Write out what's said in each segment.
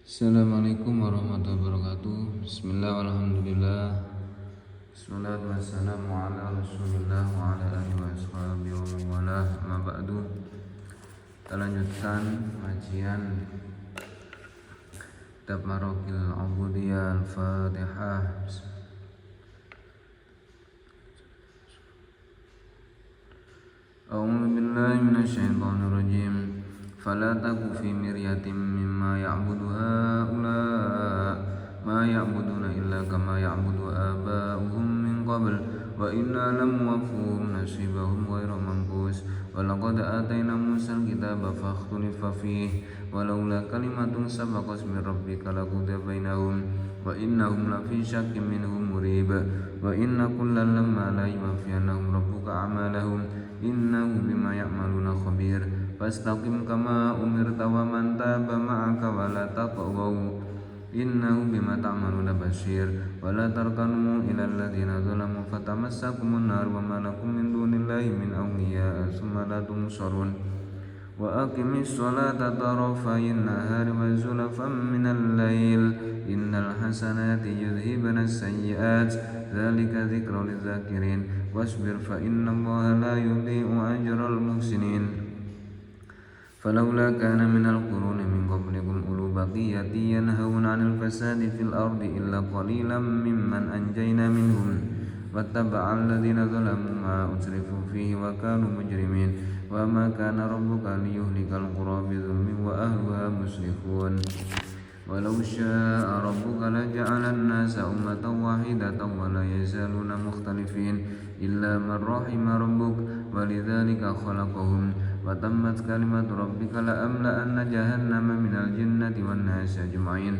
Assalamualaikum warahmatullahi wabarakatuh. Bismillah walhamdulillah. Wassalatu wassalamu ala rasulillah wa ala alihi wa sahbihi wa mawalah. Amma ba'du. Kita lanjutkan kajian Kitab Maraqil Ubudiyah Al-Fatihah. A'udzu billahi minasyaitonir rajim. Fala taku fi miryatin mimma ya'budu haula ma ya'buduna illa kama ya'budu aba'uhum min qabl wa inna lam wafuhum nasibahum ghairu manqus wa laqad atayna Musal kitaba fakhtulifa fihi walaula kalimatun sabaqat min rabbika laqudiya bainahum wa innahum lafi syakkin minhu murib wa inna kullan lamma la yuwaffiyannahum rabbuka a'malahum innahu bima ya'maluna khabir fastaqim kama umirta wa man taba ma'aka wa la taqaw innahu bima ta'maluna basir wa la tarkanu ila alladhina zalamu fatamassakumun nar wa ma lakum min dunillahi min awliya thumma la tunsarun wa aqimis salata tarafayin nahari wa zulafan minal lail innal hasanati yudhibna as-sayyi'at dzalika dzikra lidzakirin wasbir fa innallaha la yudhi'u ajral muhsinin فلولا كان من القرون من قبلكم أولو بقية ينهون عن الفساد في الأرض إلا قليلا ممن أنجينا منهم واتبع الذين ظلموا ما أسرفوا فيه وكانوا مجرمين وما كان ربك ليهلك القرى بظلم وأهلها مصلحون ولو شاء ربك لجعل الناس أمة واحدة ولا يزالون مختلفين إلا من رحم ربك ولذلك خلقهم وتمت كلمة ربك لأملأن جهنم من الجنة والناس أجمعين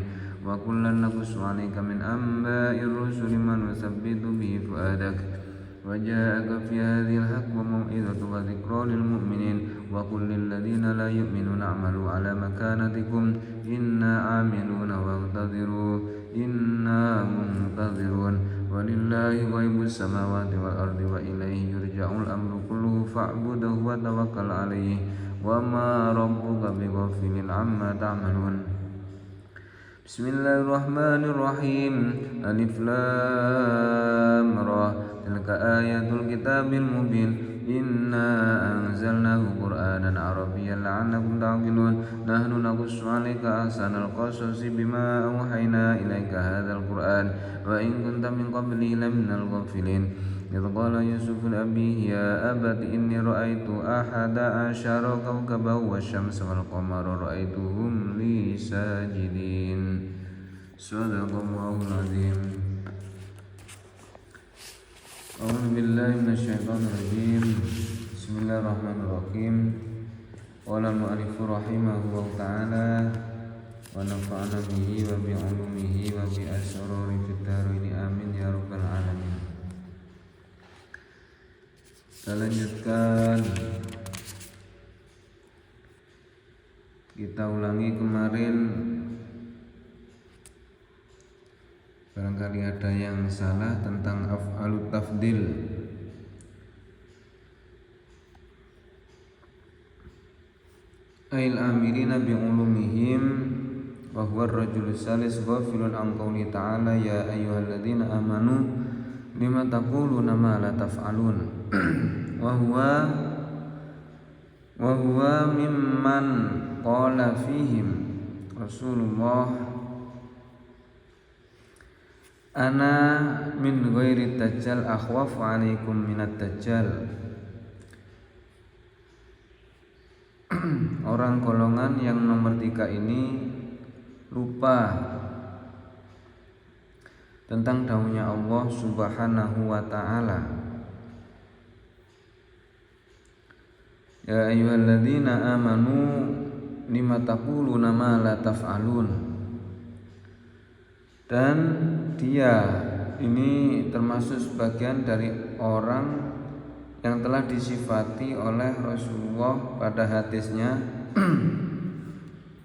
وكلا نقص عليك من أنباء الرسل ما نثبت به فؤادك وجاءك في هذه الحق وموعظة وذكرى للمؤمنين وقل للذين لا يؤمنون اعملوا على مكانتكم إنا عاملون وانتظروا إنا منتظرون ولله غيب السماوات والأرض وإليه يرجع الأمر كله فاعبده وتوكل عليه وما ربك بغافل عما تعملون بسم الله الرحمن الرحيم ألف لام را تلك آيات الكتاب المبين إنا أنزلناه قرآنا عربيا لعلكم تعقلون نحن نقص عليك أحسن القصص بما أوحينا إليك هذا القرآن وإن كنت من قبله لمن الغافلين إذ قال يوسف لأبيه يا أبت إني رأيت 11 كوكبا والشمس والقمر رأيتهم لي ساجدين صدق الله العظيم أعوذ بالله من الشيطان الرجيم بسم الله الرحمن الرحيم قال المؤلف رحمه الله تعالى ونفعنا به وبعلومه وبأسرار في الدارين آمين يا رب العالمين. Kita lanjutkan, kita ulangi kemarin, barangkali ada yang salah tentang af'alut tafdil. Ail amilina bi'ulumihim wa huwa ar-rajulu salis ghafilun an qawli ta'ala ya ayyuhalladzina amanu lima taquluna ma la taf'alun wa huwa mimman qala fihim Rasulullah ana min ghairi dajjal akhwafu alaikum minad dajjal. Orang golongan yang nomor 3 ini lupa tentang daunya Allah Subhanahu wa ta'ala. Ya ayyuhalladzina amanu lima taquluna ma la taf'alun. Dan dia ini termasuk sebagian dari orang yang telah disifati oleh Rasulullah pada hadisnya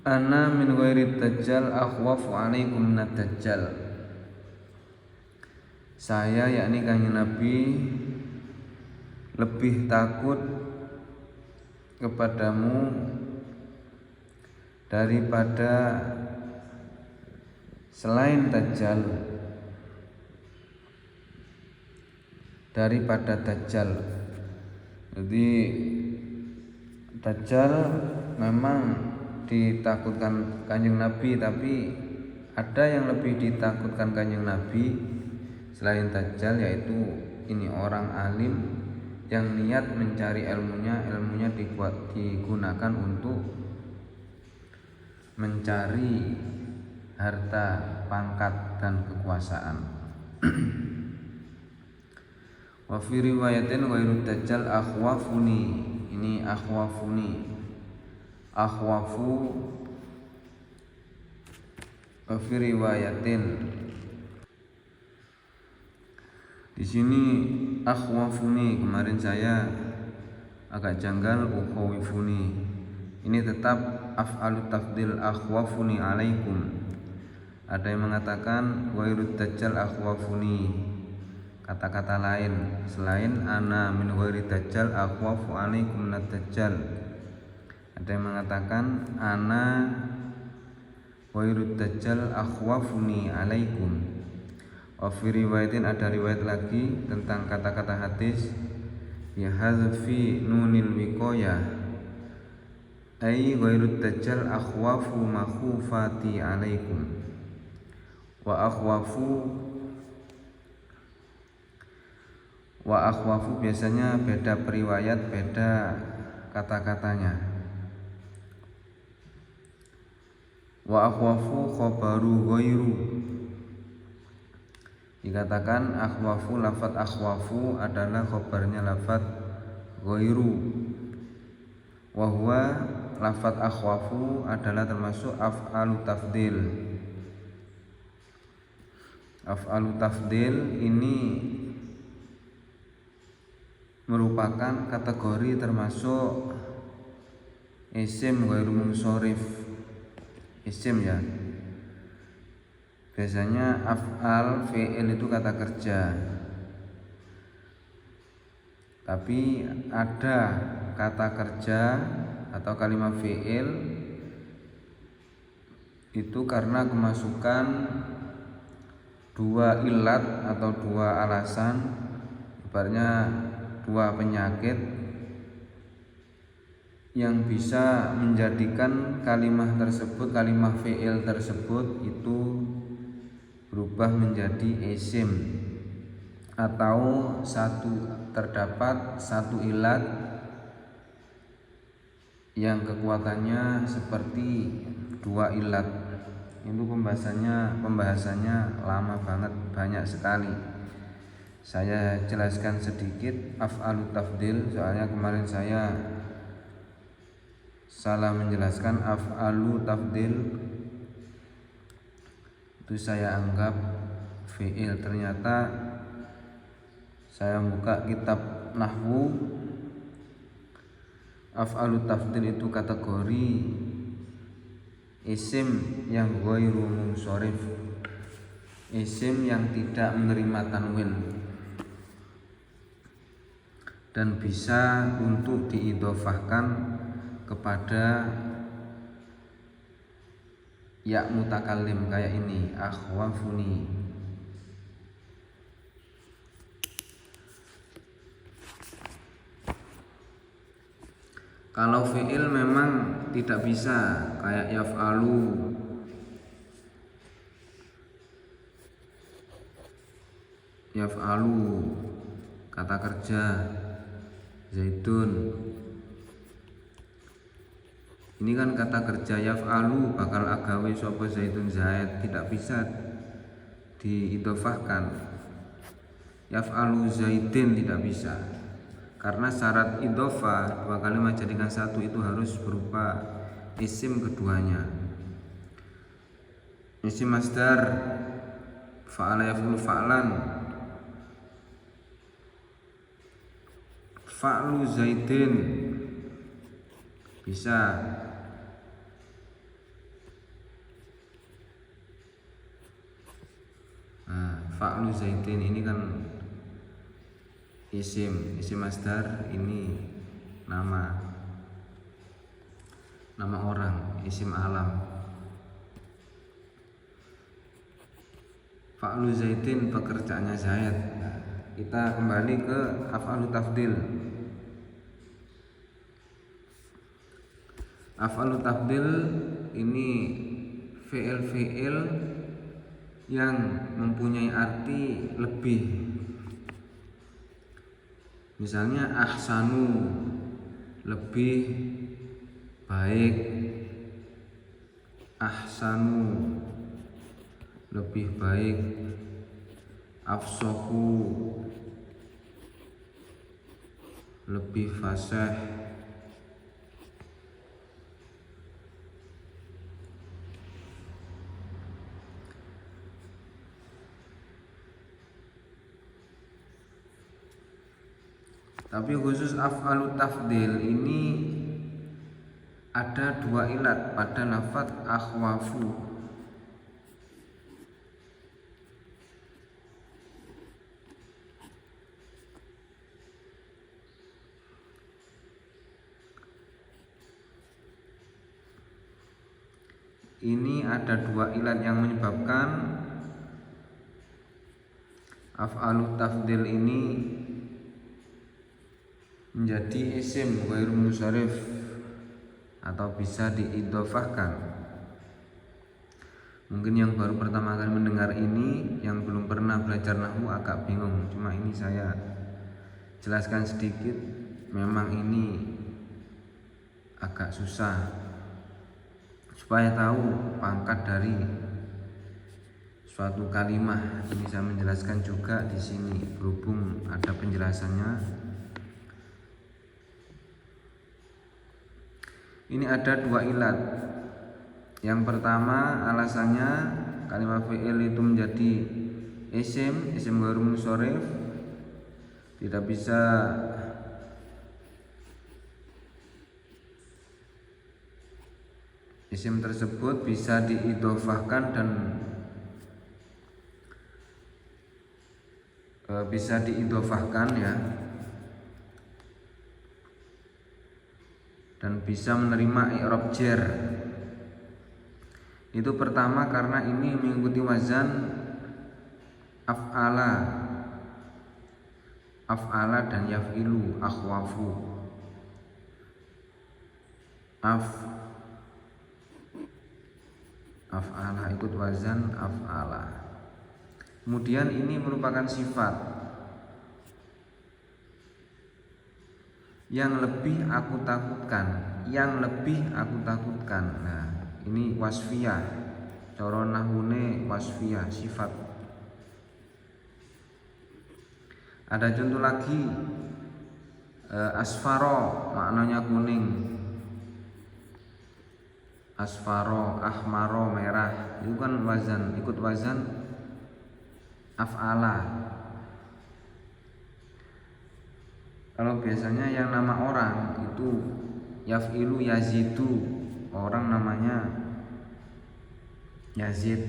ana min ghairi dajjal akhwafu alaikum minad dajjal. Saya, yakni Kanjeng Nabi, lebih takut kepadamu daripada selain Dajjal, daripada Dajjal. Jadi Dajjal memang ditakutkan Kanjeng Nabi, tapi ada yang lebih ditakutkan Kanjeng Nabi selain Dajjal, yaitu ini orang alim yang niat mencari ilmunya digunakan untuk mencari harta, pangkat, dan kekuasaan. Wa fi riwayatin ghairu Dajjal akhwafuni. Ini akhwafuni. Akhwafu wa fi riwayatin. Di sini akhwafuni, kemarin saya agak janggal ukhawifuni. Ini tetap af'alu tafdil akhwafuni alaikum. Ada yang mengatakan ghairu Dajjal akhwafuni, kata-kata lain selain ana min ghairi Dajjal akhwafu alaikum Dajjal. Ada yang mengatakan ana ghairu Dajjal akhwafuni alaikum. Wa fi riwayatin, ada riwayat lagi tentang kata-kata hadis ya hazfi nunil wiqayah ay ghairu Dajjal akhwafu makhufati alaikum. Wa akhwafu biasanya beda periwayat, beda kata-katanya. Wa akhwafu khabaru ghairu, dikatakan akhwafu, lafadz akhwafu adalah khabarnya lafadz ghairu. Wa huwa, lafadz akhwafu adalah termasuk af'alu tafdil. Af'alu tafdil ini merupakan kategori termasuk isim ghairu munsharif. Isim ya. Biasanya af'al fi'il itu kata kerja. Tapi ada kata kerja atau kalimat fi'il itu karena kemasukan dua ilat atau dua alasan, ibaratnya dua penyakit yang bisa menjadikan kalimat tersebut, kalimat fi'il tersebut itu berubah menjadi isim, atau terdapat satu ilat yang kekuatannya seperti dua ilat. Itu pembahasannya lama banget, banyak sekali. Saya jelaskan sedikit af'alu tafdil, soalnya kemarin saya salah menjelaskan af'alu tafdil. Itu saya anggap fi'il, ternyata saya buka kitab nahwu, af'alu tafdil itu kategori isim yang ghairu munsharif, isim yang tidak menerima tanwin dan bisa untuk diidhofahkan kepada ya mutakallim, kayak ini akhwafuni. Kalau fi'il memang tidak bisa, kayak yaf'alu, kata kerja zaitun. Ini kan kata kerja yaf'alu, bakal agawe sapa zaitun zaid, tidak bisa diidhofahkan. Yaf'alu zaidin tidak bisa, karena syarat idhofah dua kalimat jadikan satu itu harus berupa isim keduanya. Isim masdar fa'ala yaf'ulu fa'lan, fa'lu zaidin bisa. Fa'lu zaidin ini kan isim masdar, ini nama orang, isim alam. Fa'lu Zaidin, pekerjaannya Zaid. Kita kembali ke af'alu tafdil. Af'alu tafdil ini fi'il-fi'il yang mempunyai arti lebih. Misalnya ahsanu, lebih baik. Ahsanu, lebih baik. Afsahu, lebih fasih. Tapi khusus af'alu tafdil ini ada dua ilat pada lafadz akhwafu. Ini ada dua ilat yang menyebabkan af'alu tafdil ini menjadi isim ghairu munsharif atau bisa diidhofahkan. Mungkin yang baru pertama kali mendengar ini, yang belum pernah belajar nahwu agak bingung. Cuma ini saya jelaskan sedikit. Memang ini agak susah supaya tahu pangkat dari suatu kalimat. Ini saya menjelaskan juga di sini berhubung ada penjelasannya. Ini ada dua ilat. Yang pertama, alasannya kalimat fi'il itu menjadi isim ghairu munsharif, tidak bisa isim tersebut bisa diidhofahkan dan bisa diidhofahkan ya, dan bisa menerima i'rab jar. Itu pertama karena ini mengikuti wazan af'ala. Af'ala dan yaf'ilu, akhwafu. Af'ala ikut wazan af'ala. Kemudian ini merupakan sifat. Yang lebih aku takutkan, yang lebih aku takutkan. Nah, ini wasfiyah. Cara nahwune wasfiyah, sifat. Ada contoh lagi, asfaro maknanya kuning. Asfaro, ahmaro merah. Itu kan wazan, ikut wazan af'ala. Kalau biasanya yang nama orang itu yaf'ilu yazidu, orang namanya Yazid.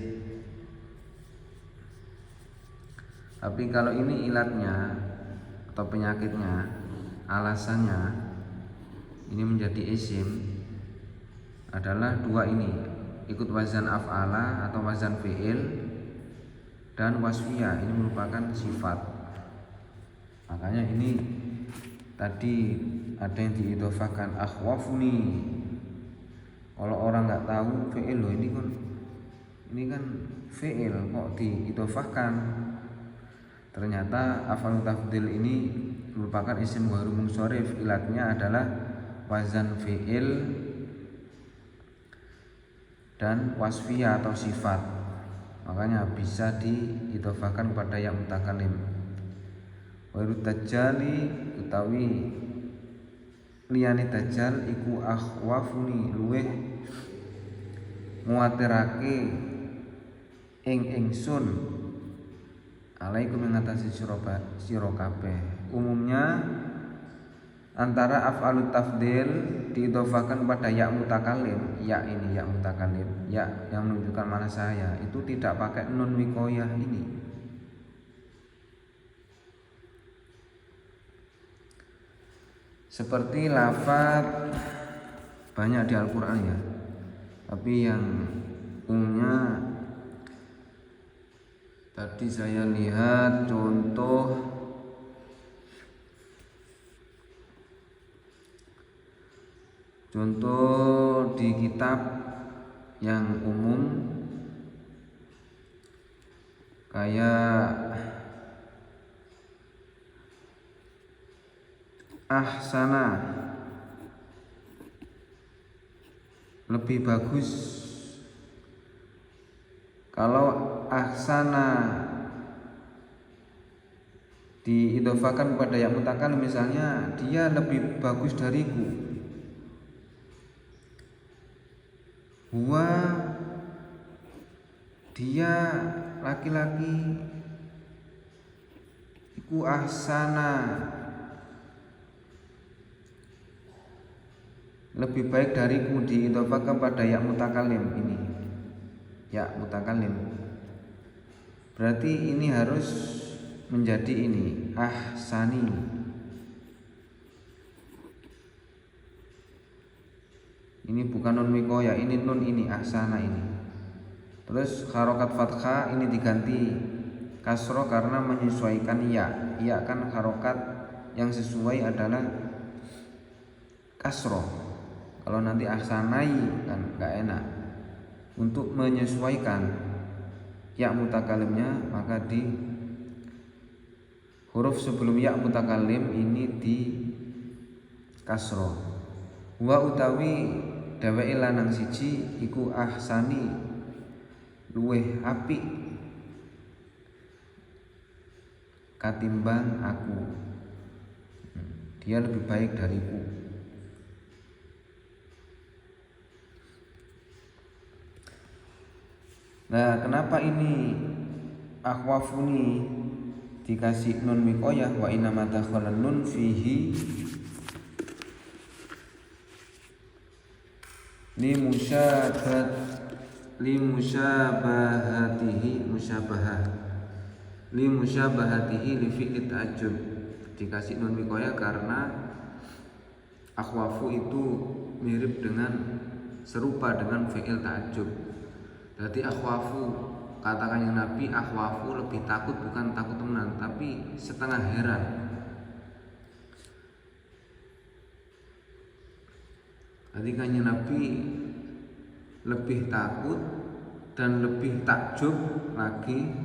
Tapi kalau ini ilatnya atau penyakitnya, alasannya ini menjadi isim adalah dua ini, ikut wazan af'ala atau wazan fi'il, dan wasfiyah ini merupakan sifat. Makanya ini tadi ada yang diidhofahkan akhwafuni. Kalau orang nggak tahu fi'il loh, ini kan fi'il kok diidhofahkan. Ternyata af'alu tafdil ini merupakan isim ghairu munsharif. Ilatnya adalah wazan fi'il dan wasfiyah atau sifat. Makanya bisa diidhofahkan pada yang mutakallim. Wairu tajali utawi liyane dajjal iku akhwafuni, luweh nguwatirake ingsun alaikum mengatasi sira kabeh. Umumnya antara af'alut tafdil diidhofahkan pada ya mutakallim, ya ini ya mutakallim, ya yang menunjukkan mana saya, itu tidak pakai nun wiqayah ini. Seperti lafaz banyak di Al-Qur'an ya. Tapi yang umumnya Tadi saya lihat contoh di kitab yang umum kayak ahsana, lebih bagus. Kalau ahsana diidhofakan pada yang mutakallim, misalnya dia lebih bagus dariku, huwa, dia laki-laki, iku ahsana, lebih baik dariku, diidhofakan pada ya mutakallim. Ini ya mutakallim, berarti ini harus menjadi ini ahsani. Ini bukan nun wikoya, ini nun, ini ahsana ini. Terus harokat fathah ini diganti kasroh karena menyesuaikan ya. Ya kan harokat yang sesuai adalah kasroh. Kalau nanti ahsanai kan gak enak. Untuk menyesuaikan ya mutakalimnya, maka di huruf sebelum ya mutakalim ini di kasroh. Wa utawi dheweke lanang siji iku ahsani, luweh apik katimbang aku, dia lebih baik dariku. Nah, kenapa ini akhwafuni dikasih nun wikoyah? Wa inna madakhala nun fihi li musyabahatihi li fi'li ta'ajjub. Dikasih nun wikoyah karena akhwafu itu mirip dengan, serupa dengan fi'il ta'ajjub. Berarti akhwafu, katakan yang Nabi, akhwafu lebih takut, bukan takut temenan, tapi setengah heran. Berarti kanjeng Nabi lebih takut dan lebih takjub lagi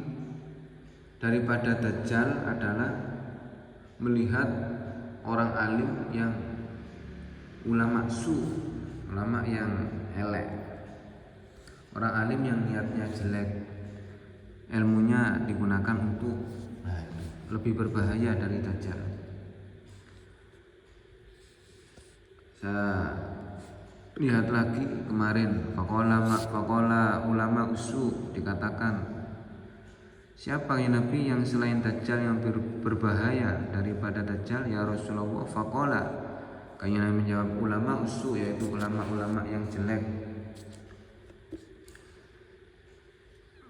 daripada Dajjal adalah melihat orang alim yang ulama ulama yang elek. Orang alim yang niatnya jelek, ilmunya digunakan untuk lebih berbahaya dari Dajjal. Saya lihat lagi kemarin, faqala ulama usu, dikatakan siapa ya Nabi yang selain Dajjal yang berbahaya daripada Dajjal ya Rasulullah? Faqala, kayaknya menjawab ulama usu, yaitu ulama-ulama yang jelek.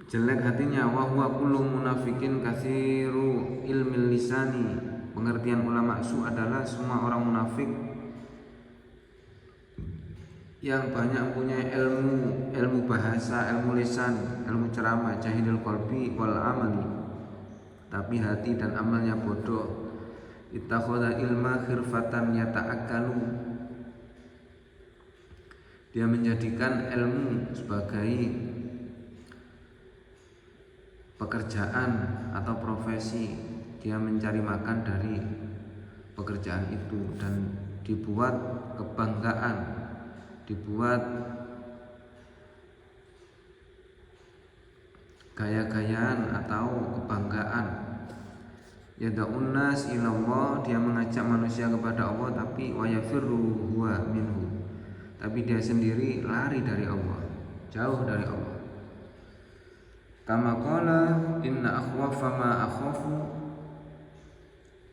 Jelek hatinya, wa huwa kullu munafikin katsiru ilmil lisani. Pengertian ulama su adalah semua orang munafik yang banyak punya ilmu bahasa, ilmu lisan, ilmu ceramah, jahilul qalbi wal amali, tapi hati dan amalnya bodoh. Ittakhadha ilma khirfatan yata'akkalu, dia menjadikan ilmu sebagai pekerjaan atau profesi, dia mencari makan dari pekerjaan itu dan dibuat kebanggaan, dibuat gaya-gayaan atau kebanggaan. Yada'un nas ilallah, dia mengajak manusia kepada Allah, tapi wa yafirru huwa minhu, tapi dia sendiri lari dari Allah, jauh dari Allah. Kama qala inna akhwafa ma akhafu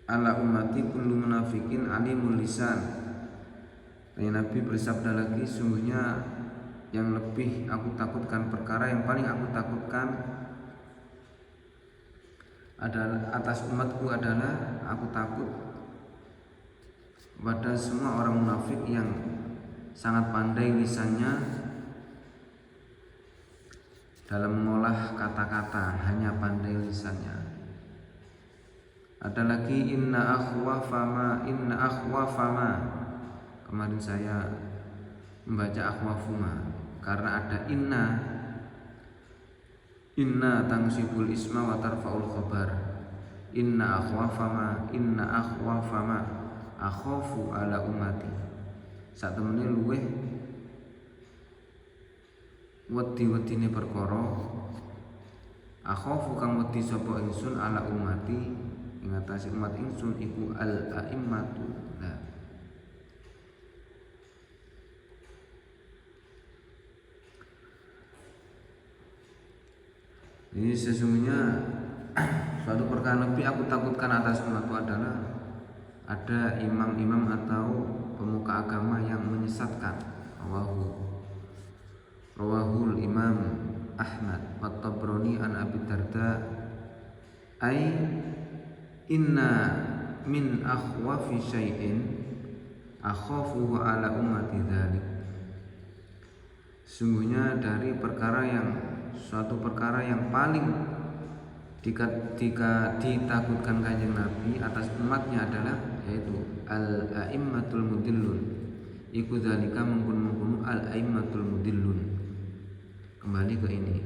ala ummati kullu munafikin alimul lisan. Nabi bersabda lagi, sungguhnya yang lebih aku takutkan, perkara yang paling aku takutkan adalah atas umatku adalah aku takut pada semua orang munafik yang sangat pandai lisannya dalam mengolah kata-kata, hanya pandai lisannya. Ada lagi inna akhwafama. Kemarin saya membaca akhwafuma karena ada inna tangsibul isma wa tarfaul khabar. Inna akhwafama akhafu ala umati. Sak temene luweh wedi-wedine perkara akhafu kang wedi sapa ingsun ala umati ing atase umat ingsun iku al a'immatu. Nah, ini sesungguhnya suatu perkara lebih aku takutkan atas umatku adalah ada imam-imam atau pemuka agama yang menyesatkan. Rawahul Imam Ahmad wa Tabrani an Abi Darda ai inna min akhwafi syai'in akhafu ala ummati dzalik. Sungguhnya dari suatu perkara yang paling ditakutkan Kanjeng Nabi atas umatnya adalah yaitu al-a'immatul mudillun. Iku dzalika mengkun al-a'immatul mudillun. Kembali ke ini.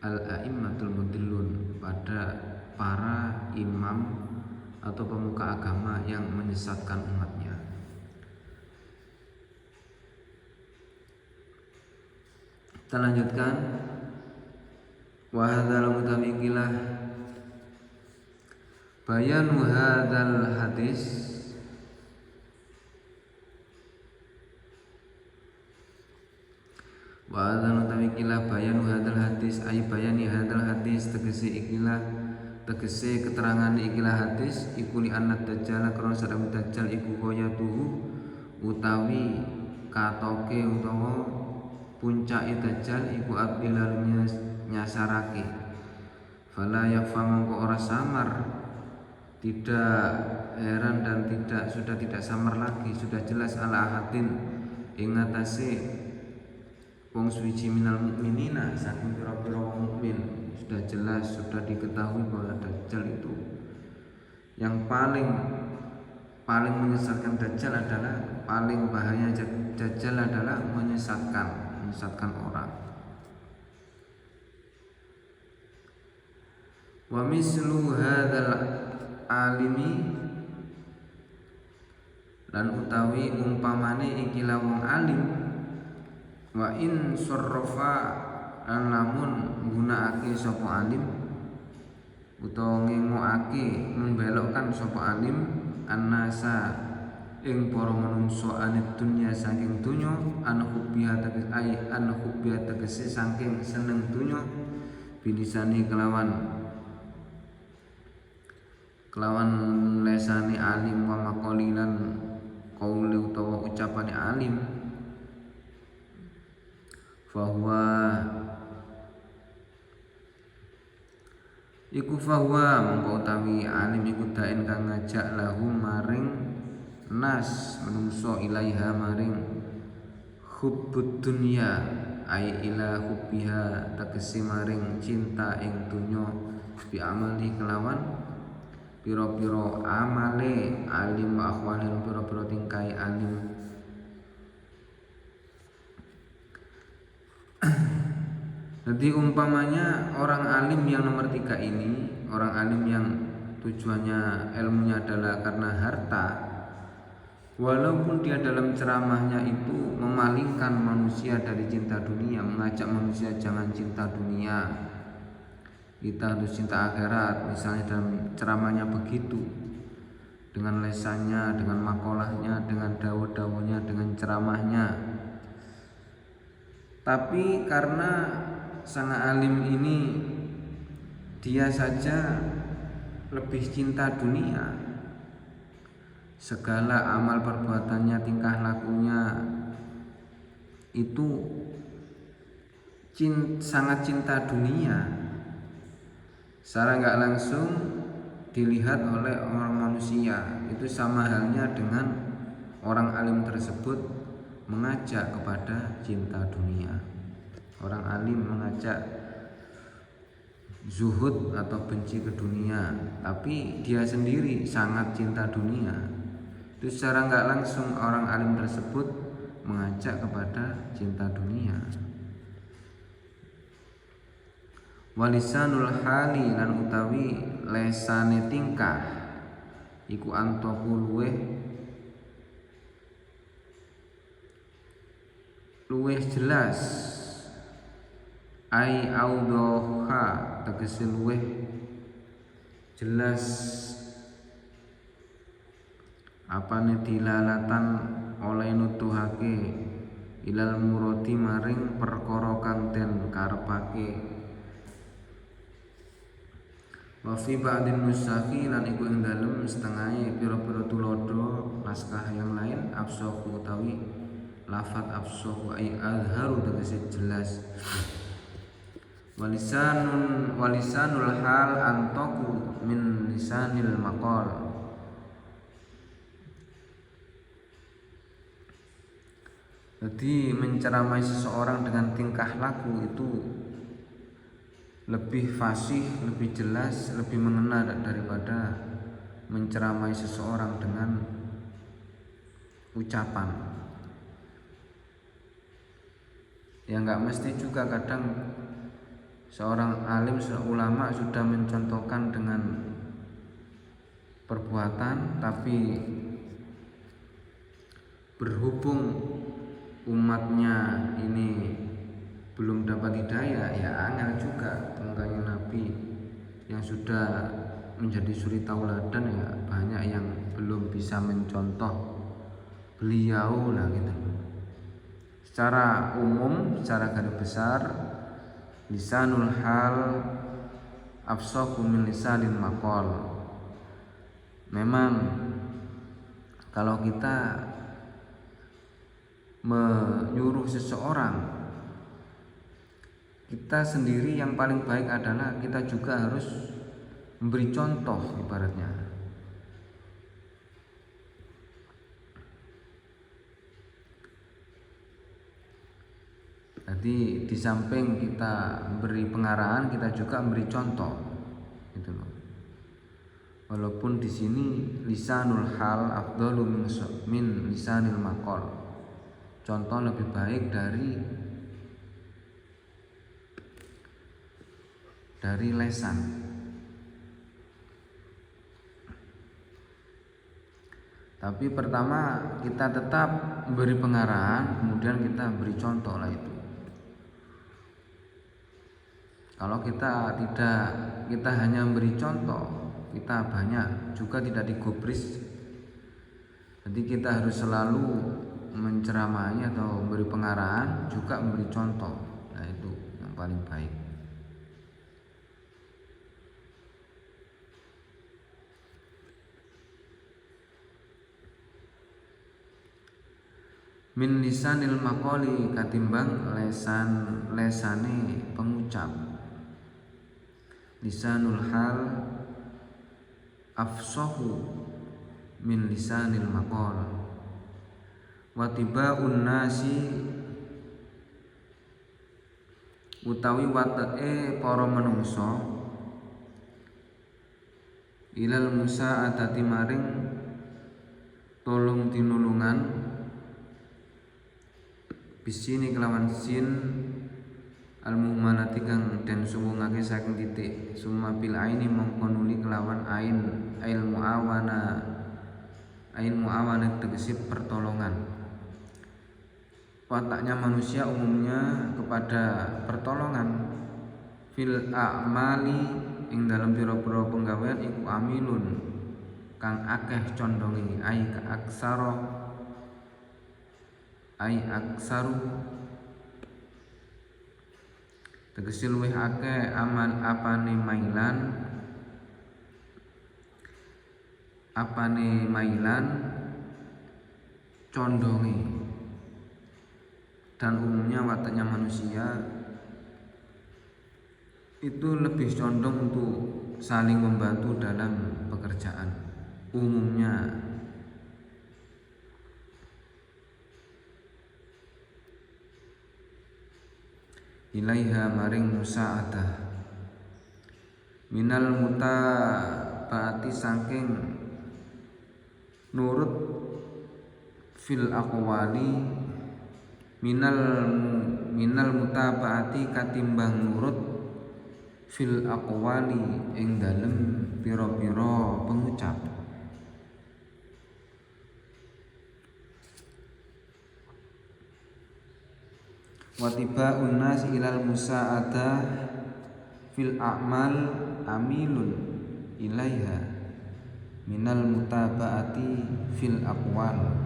Al-a'immatul mudillun, pada para imam atau pemuka agama yang menyesatkan umatnya. Kita lanjutkan. Wa hadzal mutawiqilah bayanu hadzal hadis wa hadzal mutawiqilah bayanu hadzal hadis ay bayani hadzal hadis tegese keterangan ikilah hadis iku li anna dajjal karena sadang dajjal iku qayatuhu utawi katoke utawa puncake dajjal iku abilalnya nyasarake. Fala yakfa mongko ora samar, tidak heran dan sudah tidak samar lagi, sudah jelas ala ahadin ing atase wong suci minal mukminina saking pira-pira wong mukmin. Sudah jelas, sudah diketahui bahwa dajjal itu yang paling menyesatkan dajjal adalah, paling bahaya dajjal adalah menyesatkan orang. Wa mislu hadzal alimi lan utawi umpamane ikilah wong alim wa in sarrafa lan lamun nggunakake sapa alim utawa ngengokake membelokkan sapa alim annasa ing para manungsa anit dunya saking dunya anhubbiha tegese saking seneng dunya bilisani kelawan lesani alim wa maqalilan qauli utawa ucapane alim fahuwa mongko utawi alim iku daen kang ngajak lahum maring nas menungso ilaiha maring hubbud dunya ai ila hubbiha tegese maring cinta ing dunya bi amali kelawan piro-piro amale alim wa akhwalin piro-piro tingkai alim. Jadi umpamanya orang alim yang nomor 3 ini, orang alim yang tujuannya ilmunya adalah karena harta, walaupun dia dalam ceramahnya itu memalingkan manusia dari cinta dunia, mengajak manusia jangan cinta dunia, kita harus cinta akhirat, misalnya dalam ceramahnya begitu, dengan lesannya, dengan makolahnya, dengan dawuh-dawuhnya, dengan ceramahnya. Tapi karena sang alim ini dia saja lebih cinta dunia, segala amal perbuatannya, tingkah lakunya itu sangat cinta dunia, secara nggak langsung dilihat oleh orang manusia. Itu sama halnya dengan orang alim tersebut mengajak kepada cinta dunia. Orang alim mengajak zuhud atau benci ke dunia, tapi dia sendiri sangat cinta dunia. Itu secara nggak langsung orang alim tersebut mengajak kepada cinta dunia. Walisanul hali lan utawi lesane tingkah iku antoku luweh jelas, ai audoha tegese luweh jelas apane dilalatan oleh nuduhake ilal muradi maring perkara kang den karepake. Wa fi ba'din nusakhi lan iku ing dalem setengahe pira-pira tulodo naskah yang lain afsahu utawi lafat afsahu ay azharu tegese jelas. Walisanul hal antaku min lisanil maqal. Jadi menceramai seseorang dengan tingkah laku itu lebih fasih, lebih jelas, lebih mengena daripada menceramai seseorang dengan ucapan. Ya nggak mesti juga, kadang seorang alim, seorang ulama sudah mencontohkan dengan perbuatan, tapi berhubung umatnya ini belum dapat hidayah, ya angel juga. Makanya Nabi yang sudah menjadi suri tauladan ya banyak yang belum bisa mencontoh beliau lah gitu. Secara umum, secara garis besar, lisanul hal afsahu min lisanil maqal. Memang kalau kita menyuruh seseorang, kita sendiri yang paling baik adalah kita juga harus memberi contoh ibaratnya. Jadi di samping kita memberi pengarahan, kita juga memberi contoh, gitu loh. Walaupun di sini lisanul hal afdalu min lisanil maqal. Contoh lebih baik dari lesan. Tapi pertama kita tetap memberi pengarahan, kemudian kita beri contoh lah itu. Kalau kita hanya memberi contoh, kita banyak juga tidak digubris. Jadi kita harus selalu menceramai atau memberi pengarahan, juga memberi contoh. Nah itu yang paling baik. Min lisanil maqali katimbang lesane pengucap. Lisanul hal afsahu min lisanil maqal. Wa tibaun nasi utawi wateke para manungsa ilal musa'atati maring tolong tinulungan bisini kelawan sin al muhmalati kang den suwungake saking titik summa bil aini mongko nuli kelawan ain muawana tegese pertolongan. Wataknya manusia umumnya kepada pertolongan fil a'mali ing dalam pira-pira penggawean iku amilun kang akeh condongi aksaru tegese luwih akeh aman apane mailan condongi. Dan umumnya wataknya manusia itu lebih condong untuk saling membantu dalam pekerjaan umumnya. ilaiha maring musa'adah minal mutaba'ati saking nurut fil aqwali minal mutaba'ati katimbang nurut fil aqwali ing dalem pira-pira pengucap. Wa tiba'un nas ilal musa'adah fil a'mal amilun ilaiha minal mutaba'ati fil aqwal.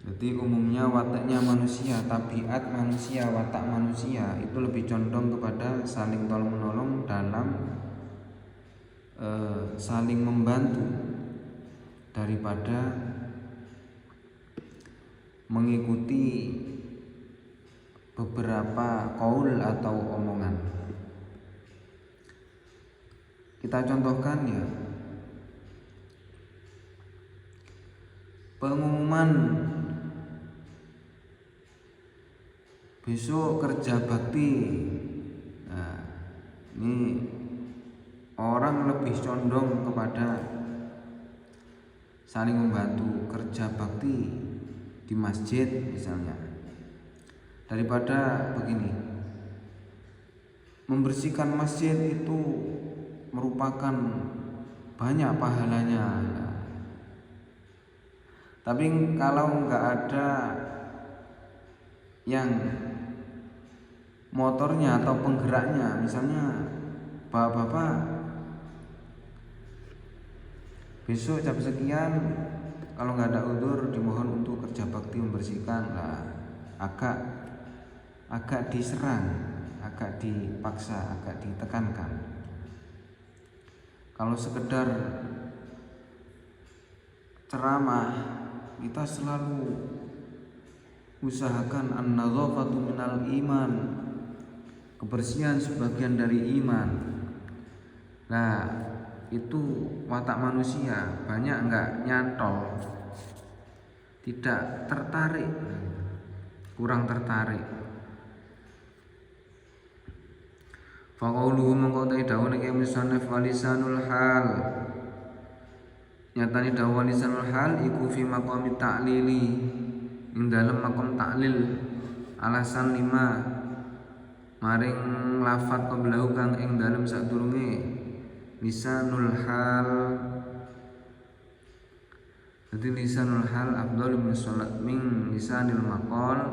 Jadi umumnya wataknya manusia, tabiat manusia, watak manusia itu lebih condong kepada saling tolong menolong dalam saling membantu daripada mengikuti beberapa qaul atau omongan. Kita contohkan ya, pengumuman besok kerja bakti. Nah, ini orang lebih condong kepada saling membantu kerja bakti di masjid misalnya, daripada begini, membersihkan masjid itu merupakan banyak pahalanya. Tapi kalau nggak ada yang motornya atau penggeraknya, misalnya bapak-bapak besok jam sekian kalau nggak ada udzur dimohon untuk kerja bakti membersihkan, lah agak diserang, agak dipaksa, agak ditekankan. Kalau sekedar ceramah, kita selalu usahakan an-nadhafatu minal iman, kebersihan sebagian dari iman. Nah, itu watak manusia, banyak enggak nyantol, tidak tertarik, kurang tertarik. Faqauluhu mengkotai dawuh niki musannaf walisanul hal, nyatane dawuh walisanul hal iku fi maqami ta'lili, ing dalem makom taklil alasan 5 maring lafat qablahu kang ing dalem sadurunge lisanul hal. Jadi lisanul hal afdhalu min salat min lisanil maqal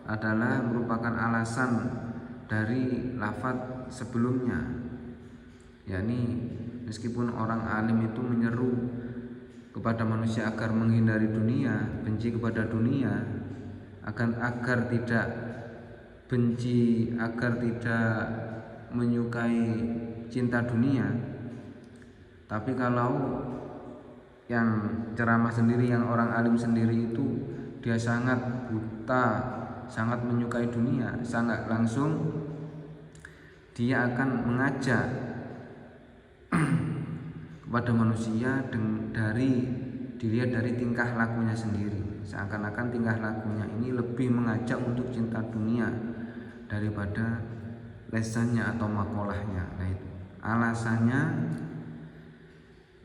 adalah merupakan alasan dari lafat sebelumnya, yakni meskipun orang alim itu menyeru kepada manusia agar menghindari dunia, benci kepada dunia, agar tidak benci, agar tidak menyukai cinta dunia. Tapi kalau yang ceramah sendiri, yang orang alim sendiri itu dia sangat buta, sangat menyukai dunia, sangat langsung dia akan mengajak kepada manusia dilihat dari tingkah lakunya sendiri, seakan-akan tingkah lakunya ini lebih mengajak untuk cinta dunia daripada lesannya atau makolahnya. Nah, itu alasannya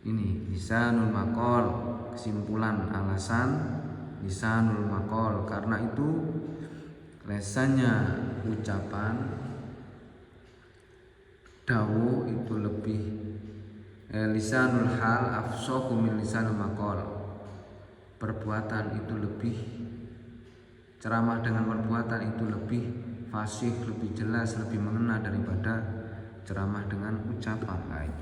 ini lisanul maqal, kesimpulan alasan lisanul maqal, karena itu lesannya ucapan dawuh itu lebih lisanul hal afsahu min lisanul maqal, perbuatan itu lebih, ceramah dengan perbuatan itu lebih fasih, lebih jelas, lebih mengena daripada ceramah dengan ucapan lain.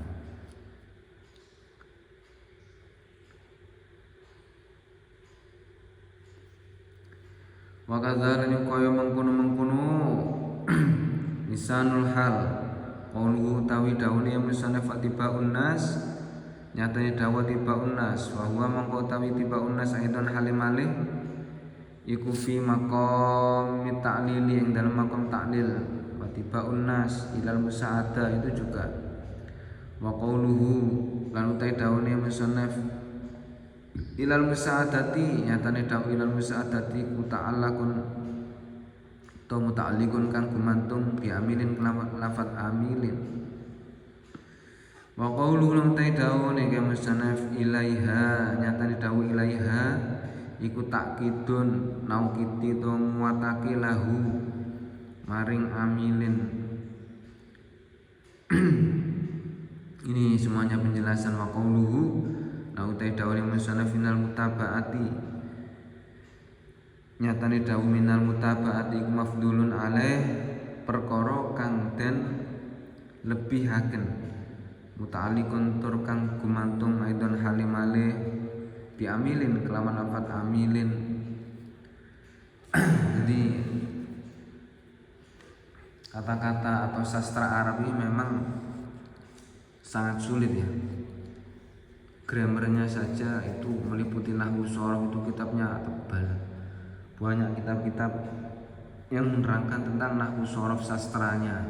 Wa kadzalika kaya mengkono-mengkono lisanul hal qauluhu tawi dawuhe musannaf tibaun nas, nyatane dawuh tibaun nas wa huwa mangko tawi tibaun nas aidon halimalih iku fi maqam ta'lili, ing dalem maqam ta'lil. Wa tibaun nas ilal musa'ada itu juga. Wa qauluhu lan utai dawuhe musannaf ilal musa'adati nyatane dawu ilal musa'adati ku ta'allaqun to muta'alliqun kang gumantung bi amilin lafat amilin wa qawlu lam taidawu nek musannaf ilaiha nyatane dawu ilaiha iku takkidun naukiti to muatake lahu maring amilin. Ini semuanya penjelasan wa qawluhu nautai dawu musannaf minal mutabaati nyatane dawu minal mutabaati iku mafdulun alaih perkara kang den lebihaken muta'alliqun tur kang gumantung aidon halimale bi amilin kelawan lafat amilin. Jadi kata-kata atau sastra Arab ini memang sangat sulit ya. Gramernya saja itu meliputi nahwu shorof, itu kitabnya tebal. Banyak kitab-kitab yang menerangkan tentang nahwu shorof sastranya.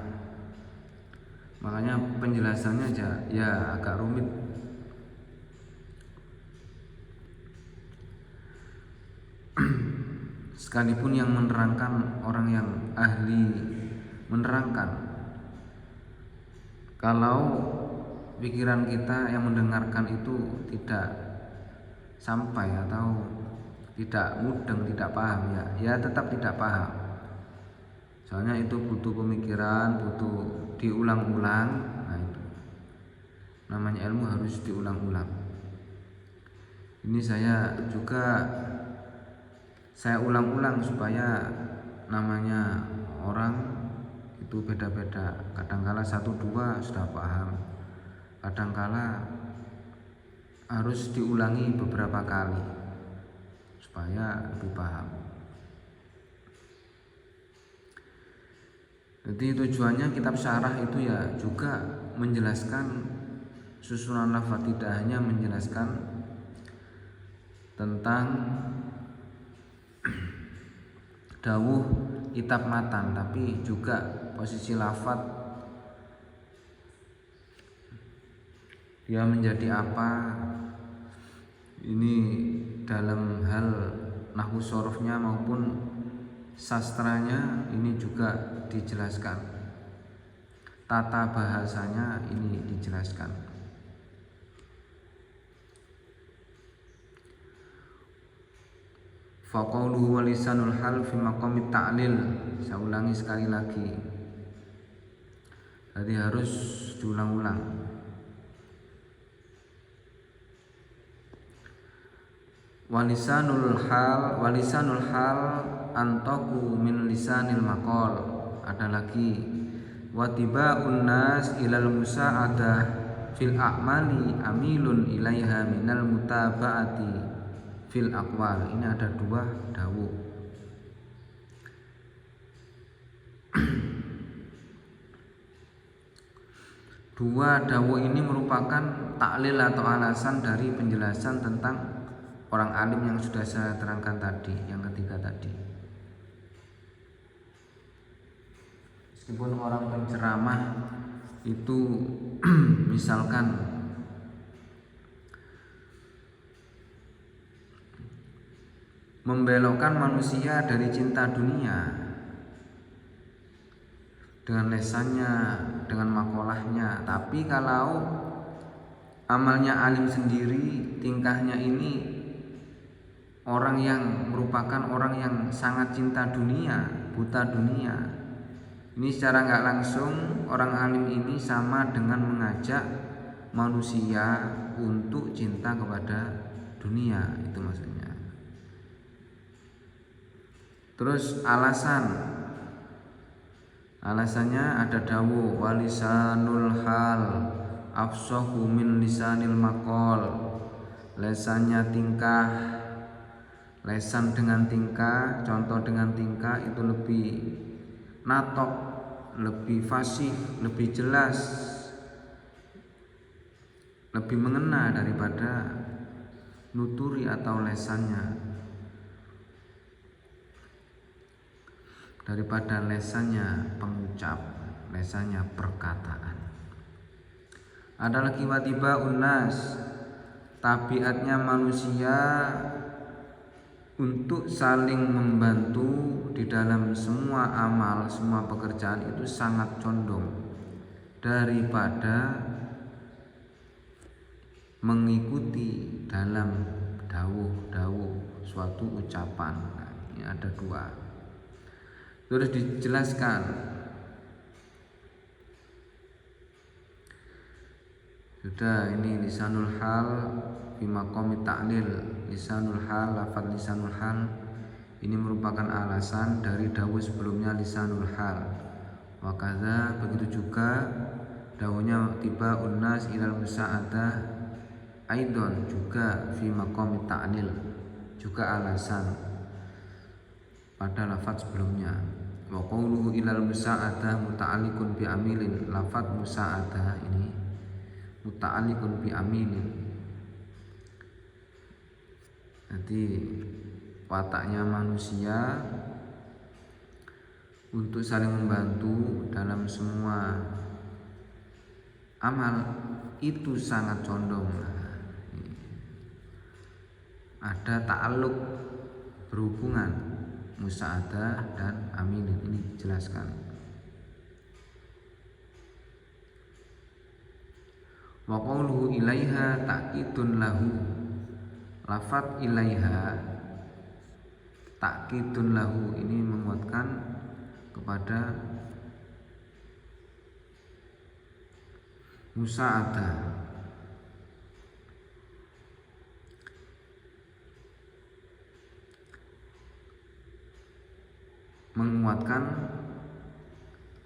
Makanya penjelasannya aja ya agak rumit. Sekalipun yang menerangkan orang yang ahli menerangkan, kalau pikiran kita yang mendengarkan itu tidak sampai atau tidak mudeng, tidak paham ya tetap tidak paham. Soalnya itu butuh pemikiran, butuh diulang-ulang. Nah itu namanya ilmu harus diulang-ulang. Ini saya ulang-ulang supaya namanya orang itu beda-beda. Kadangkala 1-2 sudah paham, kadangkala harus diulangi beberapa kali supaya lebih paham. Jadi tujuannya kitab syarah itu ya juga menjelaskan susunan lafaz, tidak hanya menjelaskan tentang dawuh kitab matan, tapi juga posisi lafaz dia menjadi apa. Ini dalam hal nahwu shorofnya maupun sastranya ini juga dijelaskan, tata bahasanya ini dijelaskan. Faqauluhu walisanul hal fi maqamit ta'lil. Saya ulangi sekali lagi, jadi harus diulang-ulang. Walisanul hal antaku min lisanil maqal. Ada lagi watiba'un nas ilal musa'adah fil a'mali amilun ilaiha minal mutaba'ati fil aqwal. Ini ada 2 dawuh. Dua dawuh ini merupakan taklil atau alasan dari penjelasan tentang orang alim yang sudah saya terangkan tadi, yang ketiga tadi. Meskipun orang penceramah itu misalkan membelokkan manusia dari cinta dunia dengan lesannya, dengan makolahnya, tapi kalau amalnya alim sendiri, tingkahnya ini orang yang merupakan orang yang sangat cinta dunia, buta dunia, ini secara nggak langsung orang alim ini sama dengan mengajak manusia untuk cinta kepada dunia, itu maksudnya. Terus alasannya ada dawuh walisanul hal afsahu min lisanil maqal. Lesannya tingkah, lesan dengan tingkah, contoh dengan tingkah itu lebih natok, lebih fasih, lebih jelas, lebih mengena daripada nuturi atau lesannya, daripada lesannya pengucap, lesannya perkataan. Ada lagi watiba unnas, tabiatnya manusia untuk saling membantu di dalam semua amal, semua pekerjaan itu sangat condong daripada mengikuti dalam dawuh-dawuh suatu ucapan. Nah, ini ada dua. Terus dijelaskan sudah ini lisanul hal fi maqami ta'lil. Lisanul hal, lafaz lisanul hal ini merupakan alasan dari dawuh sebelumnya lisanul hal. Wa kadza, begitu juga dawuhnya tiba unnas ilal musa'adah aidon, juga fi maqami ta'lil, juga alasan pada lafaz sebelumnya. Wa qawluhu ilal musa'adah muta'alliqun bi amilin. Lafaz musa'adah ini muta'alliqun bi amilin. Jadi wataknya manusia untuk saling membantu dalam semua amal itu sangat condong. Ada ta'alluq, berhubungan musa'adah dan amilin, ini dijelaskan. Wa qawluhu ilaiha ta'kidun lahu. Lafaz ilaiha ta'kidun lahu ini menguatkan kepada musa'adah. Menguatkan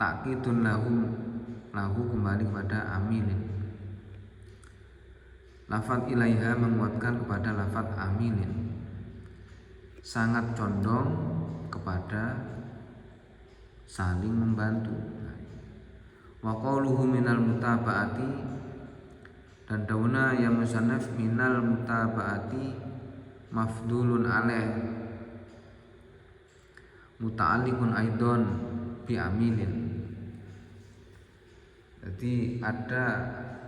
ta'kidun lahu kembali kepada amilin. Lafaz ilaiha menguatkan kepada lafaz amilin, sangat condong kepada saling membantu. Wa qawluhu minal mutaba'ati, dan dauna ya musannaf minal mutaba'ati mafdulun alaih muta'alliqun aidon bi amilin. Jadi ada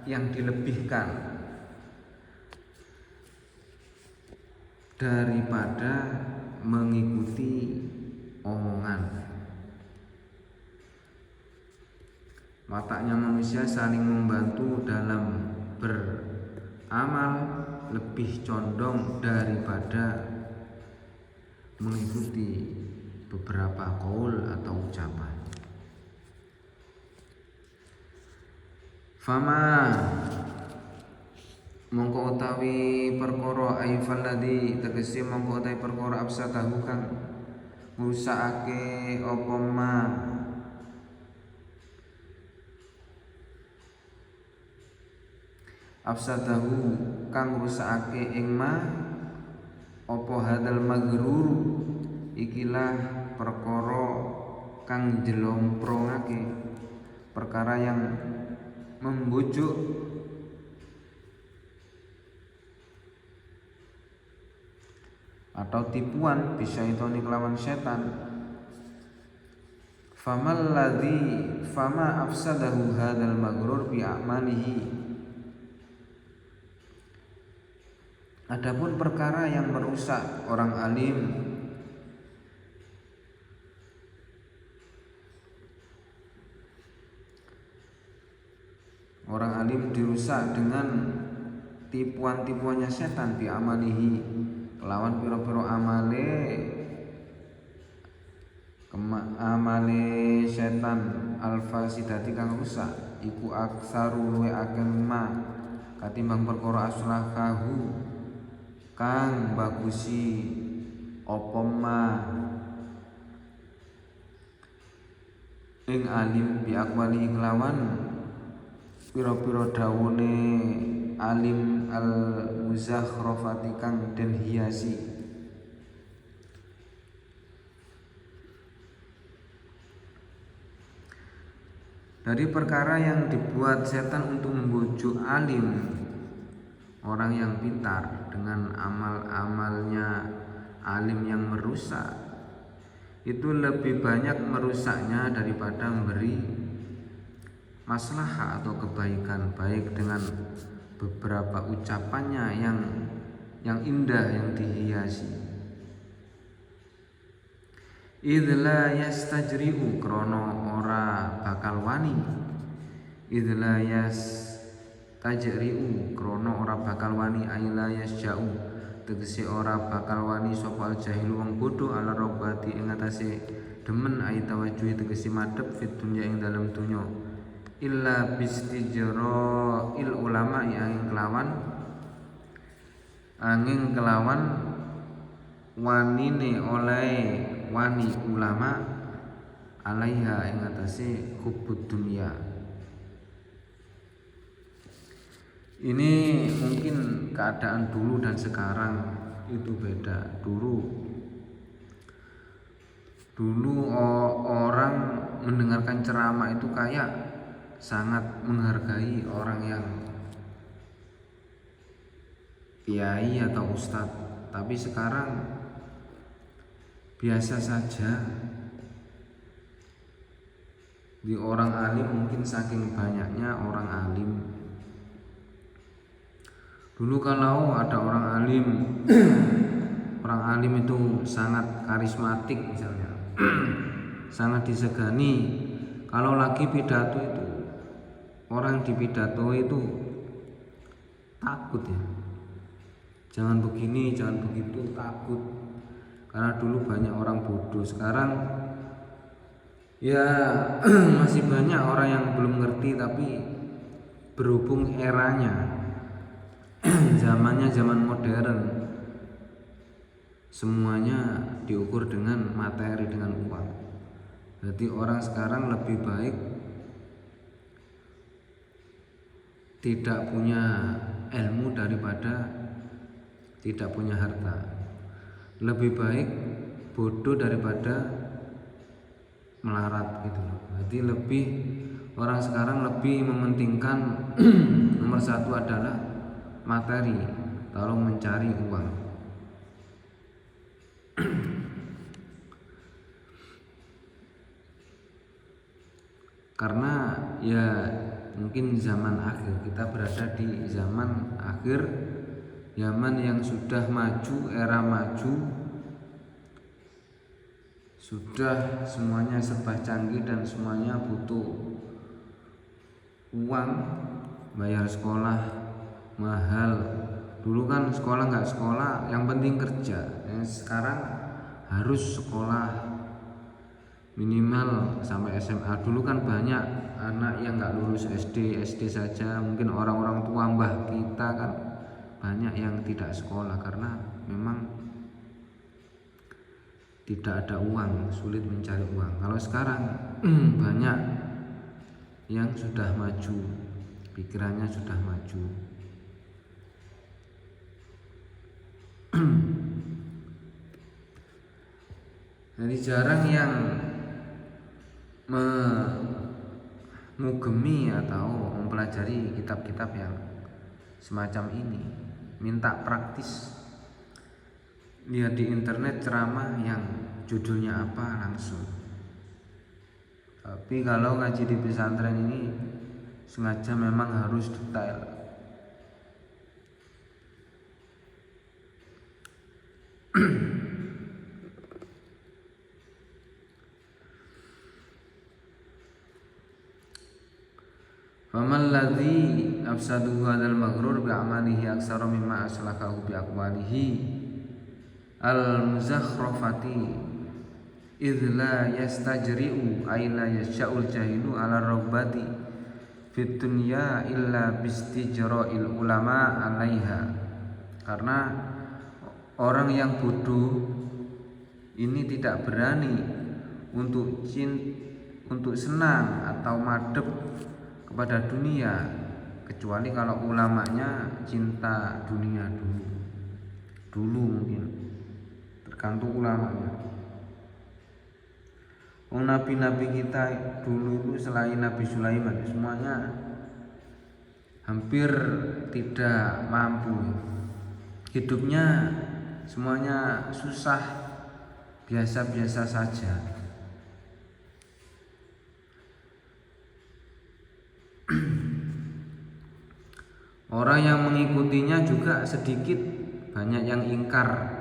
yang dilebihkan daripada mengikuti omongan. Wataknya manusia saling membantu dalam beramal lebih condong daripada mengikuti beberapa qaul atau ucapan. Fama mongko utawi perkara ay falladhi, tegese mongko utawi perkara absatahu kang ngrusakake apa ma absatahu kang ngrusakake ing ma apa hadal maghrur, ikilah perkara kang jelomprongake, perkara yang membujuk atau tipuan bisyaitoni kelawan setan. Fama afsadahu hadzal maghrur bi a'malihi. Adapun perkara yang merusak orang alim dirusak dengan tipuan-tipuannya setan bi amalihi, kelawan piro-piro amale setan alfasidati kang rusak, iku aksaru luwe akeh ma katimbang perkara aslakahu kang bagusi apa ma ing alim bi akwali kelawan piro-piro dawune alim al muzakhrafati kang den hiasi. Dari perkara yang dibuat setan untuk membujuk alim, orang yang pintar, dengan amal-amalnya alim yang merusak, itu lebih banyak merusaknya daripada memberi maslahah atau kebaikan, baik dengan beberapa ucapannya yang indah, yang dihiasi. Idla yastajri'u krono ora bakal wani. Idla yastajri'u krono ora bakal wani. Aila yasja'u tegese ora bakal wani sapa jahilu wong bodho ala robati ing atase demen aita wajuhi tegese madhep fit dunya ing dalam dunya. Illa bistijra il ulama angin kelawan wanine oleh wani ulama alaiha ing atase hubbud dunya. Ini mungkin keadaan dulu dan sekarang itu beda. Dulu orang mendengarkan ceramah itu kayak sangat menghargai orang yang kiai atau ustadz, tapi sekarang biasa saja. Di orang alim mungkin saking banyaknya orang alim. Dulu kalau ada orang alim orang alim itu sangat karismatik misalnya sangat disegani. Kalau lagi pidato itu orang di pidato itu takut ya, jangan begini, jangan begitu, takut. Karena dulu banyak orang bodoh. Sekarang ya masih banyak orang yang belum ngerti, tapi berhubung eranya zamannya zaman modern, semuanya diukur dengan materi, dengan uang. Jadi orang sekarang lebih baik tidak punya ilmu daripada tidak punya harta. Lebih baik bodoh daripada melarat gitu loh. Jadi orang sekarang lebih mementingkan nomor satu adalah materi, lalu mencari uang. Karena ya mungkin zaman akhir, kita berada di zaman akhir, zaman yang sudah maju, era maju, sudah semuanya serba canggih dan semuanya butuh uang. Bayar sekolah mahal. Dulu kan sekolah nggak sekolah, yang penting kerja. Yang sekarang harus sekolah minimal sampai SMA. Dulu kan banyak anak yang nggak lulus SD saja. Mungkin orang-orang tua mbah kita kan banyak yang tidak sekolah karena memang tidak ada uang, sulit mencari uang. Kalau sekarang banyak yang sudah maju, pikirannya sudah maju. Jadi jarang yang mengugemi atau mempelajari kitab-kitab yang semacam ini. Minta praktis, lihat di internet ceramah yang judulnya apa langsung. Tapi kalau ngaji di pesantren ini sengaja memang harus detail. Faman ladzi afsaduhu hadzal maghrur bi amalihi aksara mimma aslakahu bi aqwalihi al muzakhrafati idz la yastajri'u ay la yasha'ul jahilu ala rabbati fit dunya illa bistijra'il ulama 'alaiha. Karena orang yang bodoh ini tidak berani untuk senang atau madep kepada dunia, kecuali kalau ulamanya cinta dunia dulu mungkin, tergantung ulamanya. Nabi-nabi kita dulu itu selain Nabi Sulaiman semuanya hampir tidak mampu, hidupnya semuanya susah, biasa-biasa saja. Orang yang mengikutinya juga sedikit, banyak yang ingkar.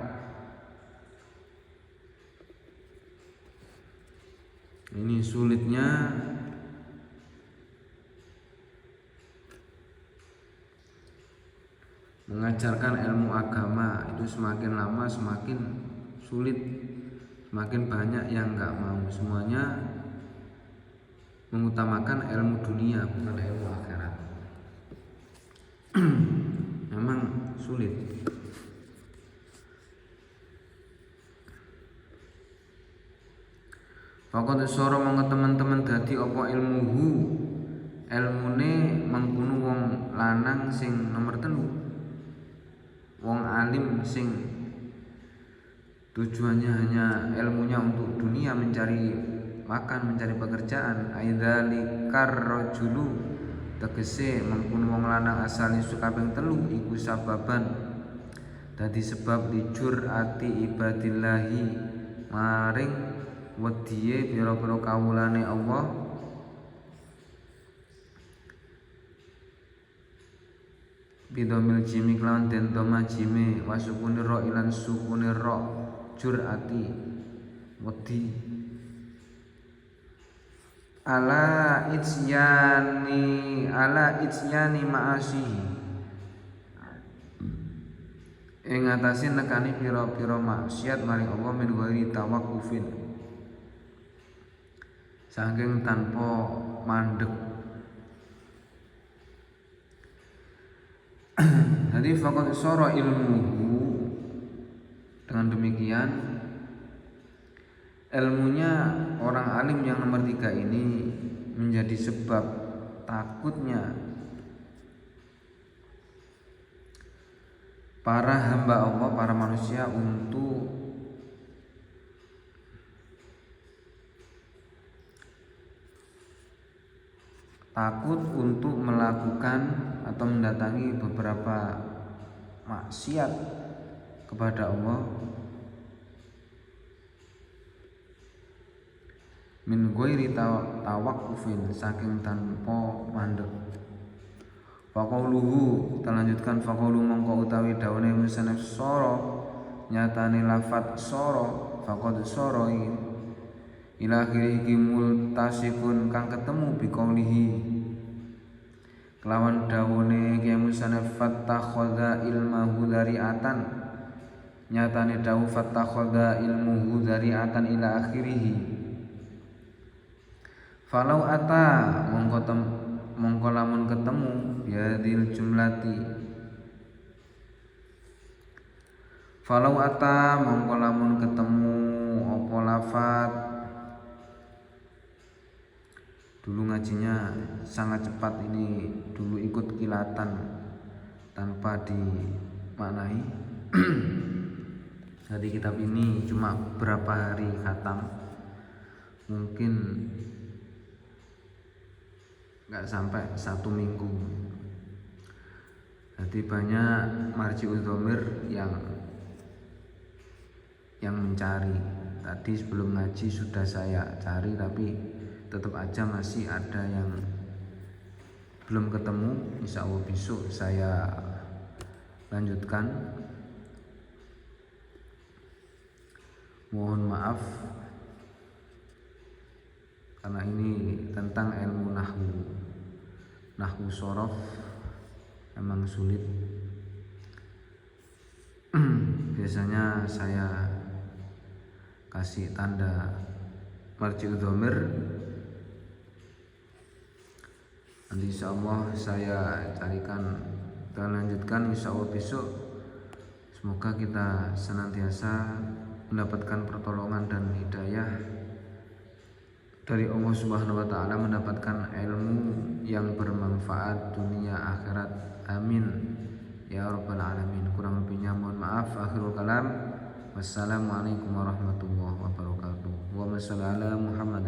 Ini sulitnya mengajarkan ilmu agama itu, semakin lama semakin sulit, semakin banyak yang nggak mau, semuanya mengutamakan ilmu dunia bukan ilmu akhirat. Memang sulit. Pokoknya soro mongko teman-teman dadi apa ilmune mengkono wong lanang sing nomor 3, wong alim sing tujuannya hanya ilmunya untuk dunia, mencari makan, mencari pekerjaan. Aidzalikar rajulu tegese mengkono wong lanang asale kaping 3 iku sababan dadi sebab lijur ati ibadillahi maring wedhiye pira-pira kawulane Allah bidomil jimi kelawan den doma jime wasukune ro ilan sukune ro jur ati wedi ala isyani ma'asihi ing atase nekani pira-pira maksiat maring Allah min ghairi tawaqqufin saking tanpa mandek. Jadi faqad sara ilmuhu, dengan demikian ilmunya orang alim yang nomor 3 ini menjadi sebab takutnya para hamba Allah, para manusia untuk takut untuk melakukan atau mendatangi beberapa maksiat kepada Allah min ghairi tawaqqufin saking tanpa mandek. Faqauluhu terlanjutkan faqaulu mongko utawi dawane musannaf sara nyatane lafat sara faqad sara ila akhirih multasikun kang ketemu biqaulihi kelawan dawune ki musannaf fattakhadha ilmahu dzari'atan, nyatane dawu fattakhadha ilmuhu dzari'atan ila akhirih. Falau ata mongko lamun ketemu biadil jumlati, falau ata mongko lamun ketemu apa lafat. Dulu ngajinya sangat cepat ini, dulu ikut kilatan tanpa dimaknai. Jadi kitab ini cuma berapa hari khatam, mungkin nggak sampai 1 minggu. Jadi banyak marji'udz dhamir yang mencari. Tadi sebelum ngaji sudah saya cari, tapi tetap aja masih ada yang belum ketemu. Insya Allah besok saya lanjutkan. Mohon maaf karena ini tentang ilmu nahwu shorof, memang sulit. Biasanya saya kasih tanda marji'udz dhamir. Nanti insya Allah saya carikan dan lanjutkan insya Allah besok. Semoga kita senantiasa mendapatkan pertolongan dan hidayah dari Allah Subhanahu wa Ta'ala, mendapatkan ilmu yang bermanfaat dunia akhirat. Amin ya rabbal alamin. Kurang lebihnya mohon maaf. Akhirul kalam, wassalamualaikum warahmatullahi wabarakatuh. Wa sallallahu ala Muhammad.